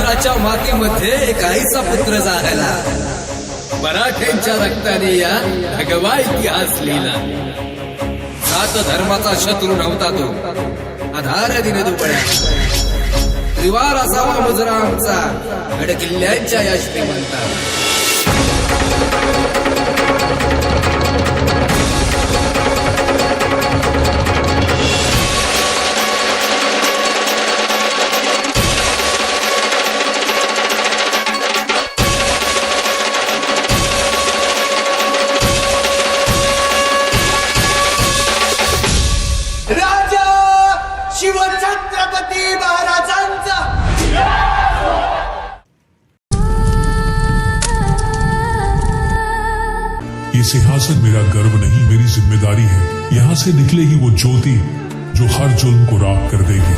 महाराष्ट्राच्या मातीमध्ये काहीसा पुत्र झाला. मराठ्यांच्या रक्ताने या भगवा इतिहास लिहिला. सात धर्माचा शत्रू नव्हता तो, आधार दिन दुबळ्या. त्रिवार असावा मुजरा आमचा, गडकिल्ल्यांच्या या श्रीमंता. शिवछत्रपती महाराजांचा. ये सिंहासन मेरा गर्व नहीं, मेरी जिम्मेदारी है. यहाँ से निकलेगी वो ज्योति जो हर जुल्म को राख कर देगी.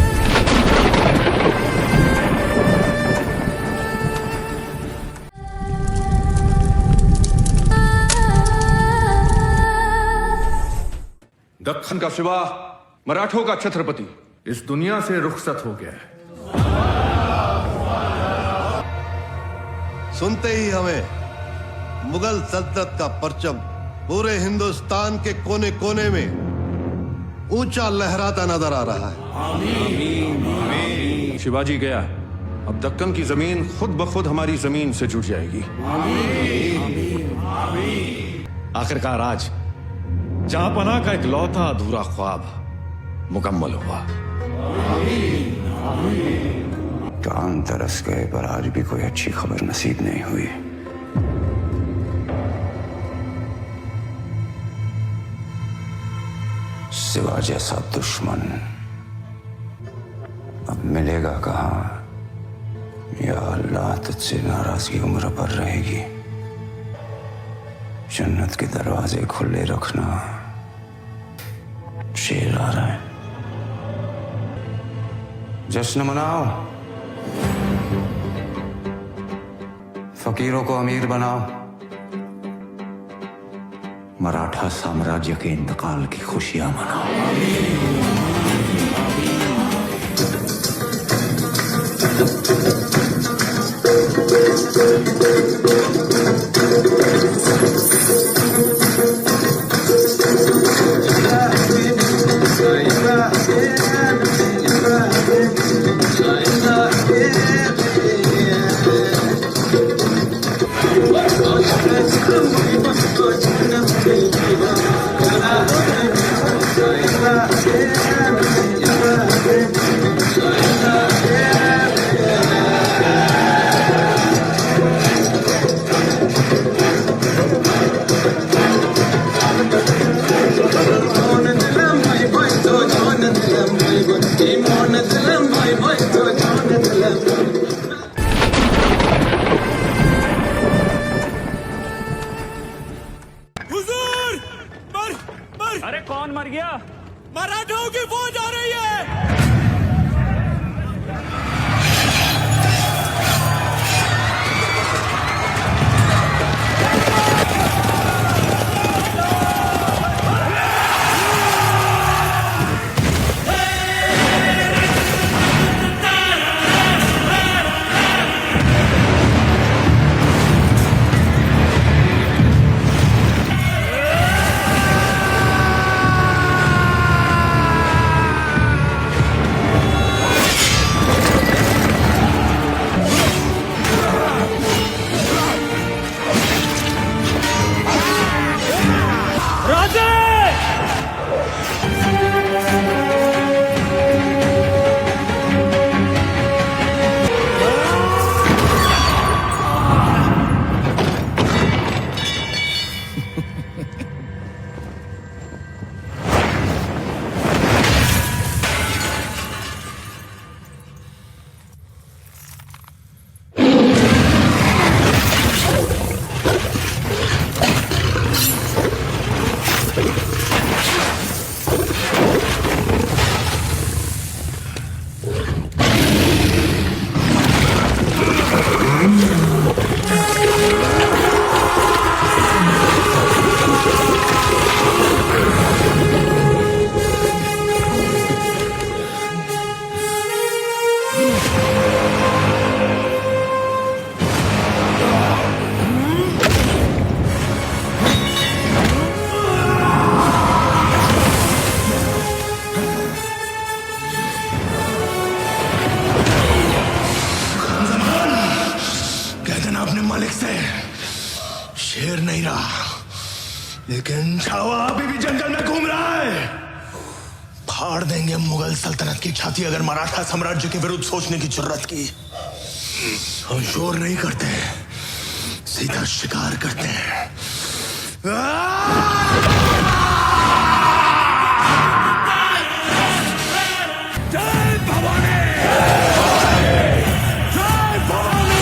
दक्खन का शिवा, मराठों का छत्रपति इस दुनिया से रुखसत हो गया है. सुनते ही हमें मुगल सल्तनत का परचम पूरे हिंदुस्तान के कोने कोने में ऊंचा लहराता नजर आ रहा है. शिवाजी गया, अब दक्कन की जमीन खुद ब खुद हमारी जमीन से जुड़ जाएगी. आखिरकार आज जहांपना का एक लौता अधूरा ख्वाब मुकम्मल हुआ. कान तरस गए पर आज भी कोई अच्छी खबर नसीब नहीं हुई. सिवा जैसा दुश्मन अब मिलेगा कहां. या अल्लाह, तुझसे नाराजगी उम्र पर रहेगी. जन्नत के दरवाजे खुले रखना. शेर आ रहा है, जश्न मनाओ. फकीरों को अमीर बनाओ. मराठा साम्राज्य के इंतकाल की खुशियां मनाओ. शेर नहीं रहा, लेकिन छावा अभी भी जंगल में घूम रहा है। फाड़ देंगे मुगल सल्तनत की छाती अगर मराठा साम्राज्य के विरुद्ध सोचने की जरूरत की। हम शोर नहीं करते, सीधा शिकार करते हैं। जय भवानी! जय भवानी!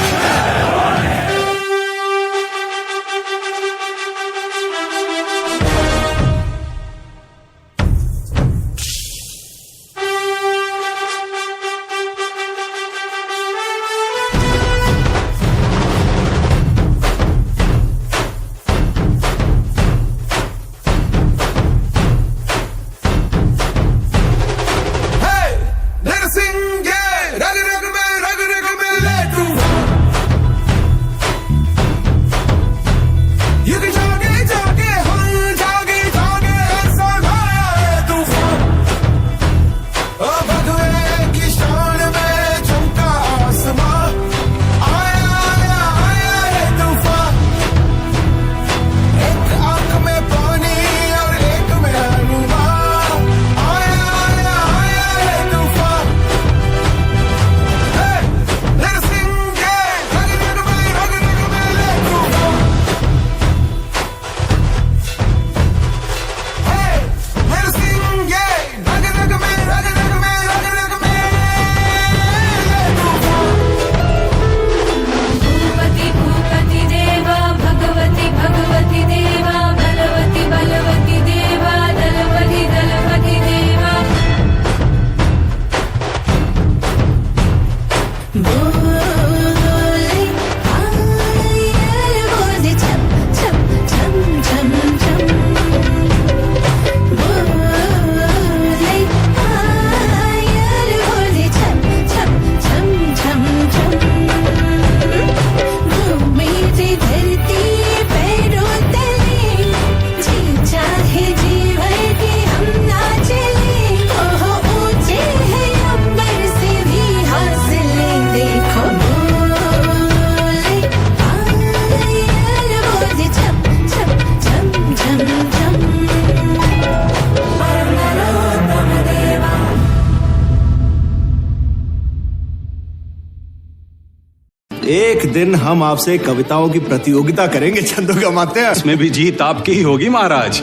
एक दिन हम आपसे कविताओं की प्रतियोगिता करेंगे चंदू मात्या। इसमें भी जीत आपकी ही होगी महाराज।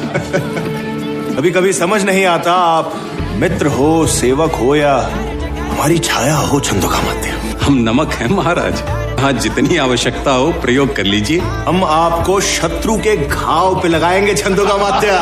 कभी कभी समझ नहीं आता आप मित्र हो, सेवक हो या हमारी छाया हो चंदू मात्या। हम नमक हैं महाराज, आज जितनी आवश्यकता हो प्रयोग कर लीजिए। हम आपको शत्रु के घाव पे लगाएंगे चंदू मात्या।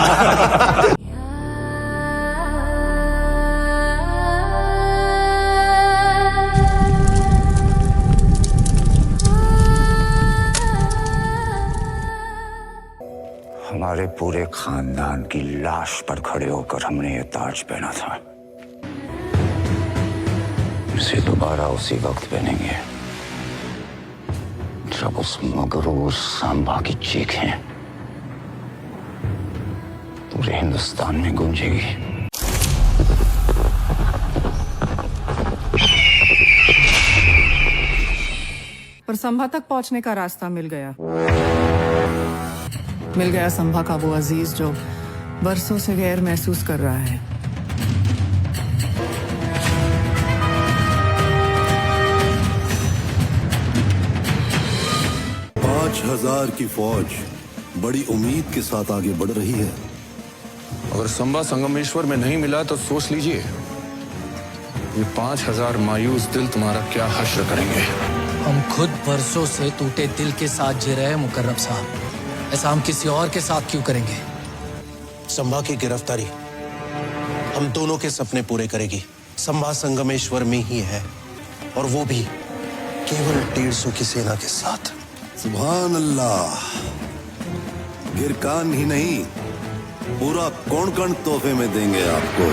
हमारे पूरे खानदान की लाश पर खड़े होकर हमने ये ताज पहना था, इसे दोबारा उसी वक्त पहनेंगे जब उस मगरूर सांबा की चीखें पूरे हिंदुस्तान में गूंजेगी। पर संभा तक पहुंचने का रास्ता मिल गया संभा का वो अजीज जो बरसों से गैर महसूस कर रहा है। पांच 5000 की फौज बड़ी उम्मीद के साथ आगे बढ़ रही है। अगर संभा संगमेश्वर में नहीं मिला तो सोच लीजिए ये 5000 मायूस दिल तुम्हारा क्या हश्र करेंगे। हम खुद बरसों से टूटे दिल के साथ जी रहे हैं मुकर्रम साहब, ऐसा हम किसी और के साथ क्यों करेंगे? संभा की गिरफ्तारी हम दोनों के सपने पूरे करेगी। संभा संगमेश्वर में ही है और वो भी केवल 150 की सेना के साथ। सुभान अल्लाह, गिरकान ही नहीं पूरा कोणकण तोहफे में देंगे आपको।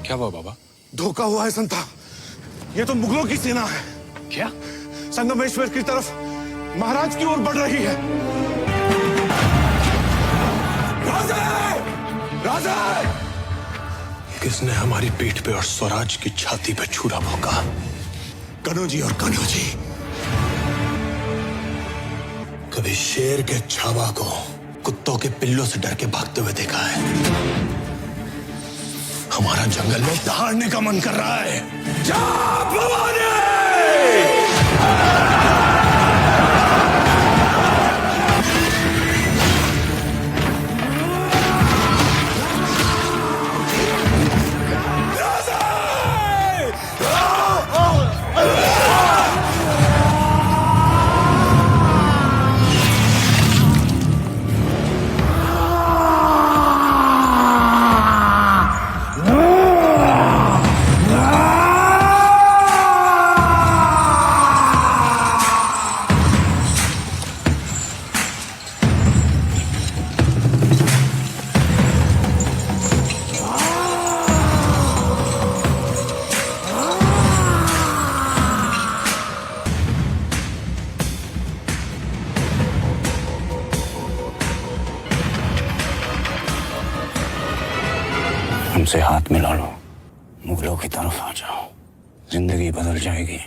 क्या हुआ बाबा? धोखा हुआ है संता, ये तो मुगलों की सेना है। क्या? संगमेश्वर की तरफ महाराज की ओर बढ़ रही है। राजा! राजा! किसने हमारी पीठ पे और स्वराज की छाती पे छुरा भोंका? कन्हू जी और कन्हू जी। कभी शेर के छावा को कुत्तों के पिल्लों से डर के भागते हुए देखा है? हमारा जंगल में दहाड़ने का मन कर रहा है। जा भवानी! हमसे हाथ मिला लो, मुगलों की तरफ आ जाओ। जिंदगी बदल जाएगी,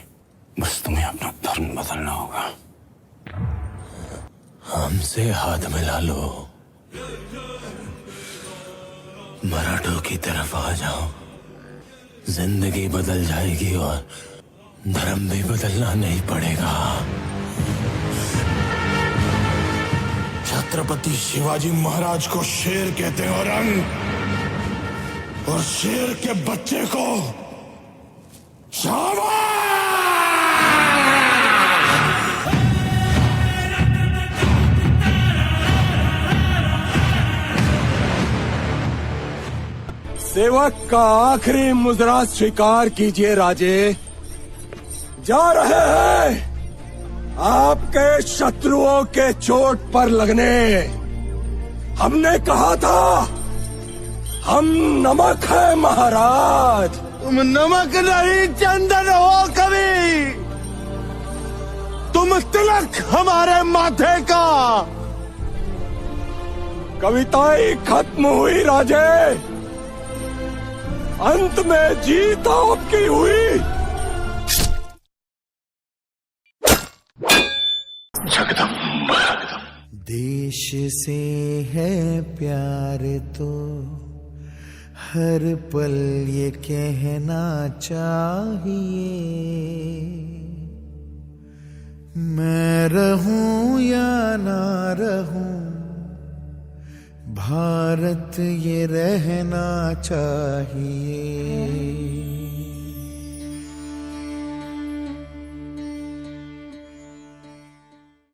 बस तुम्हें अपना धर्म बदलना होगा। हमसे हाथ मिला लो, मराठों की तरफ आ जाओ। जिंदगी बदल जाएगी और धर्म भी बदलना नहीं पड़ेगा। छत्रपति शिवाजी महाराज को शेर कहते हैं औरंग, और शेर के बच्चे को छावा। सेवक का आखिरी मुजरा स्वीकार कीजिए राजे। जा रहे हैं आपके शत्रुओं के चोट पर लगने। हमने कहा था हम नमक है महाराज। तुम नमक नहीं चंदन हो कभी। तुम तिलक हमारे माथे का। कविताएं खत्म हुई राजे, अंत में जीत आपकी हुई। जगदम्बा देश से है प्यार तो हर पल ये कहना चाहिए, मैं रहूं या ना रहूं भारत ये रहना चाहिए।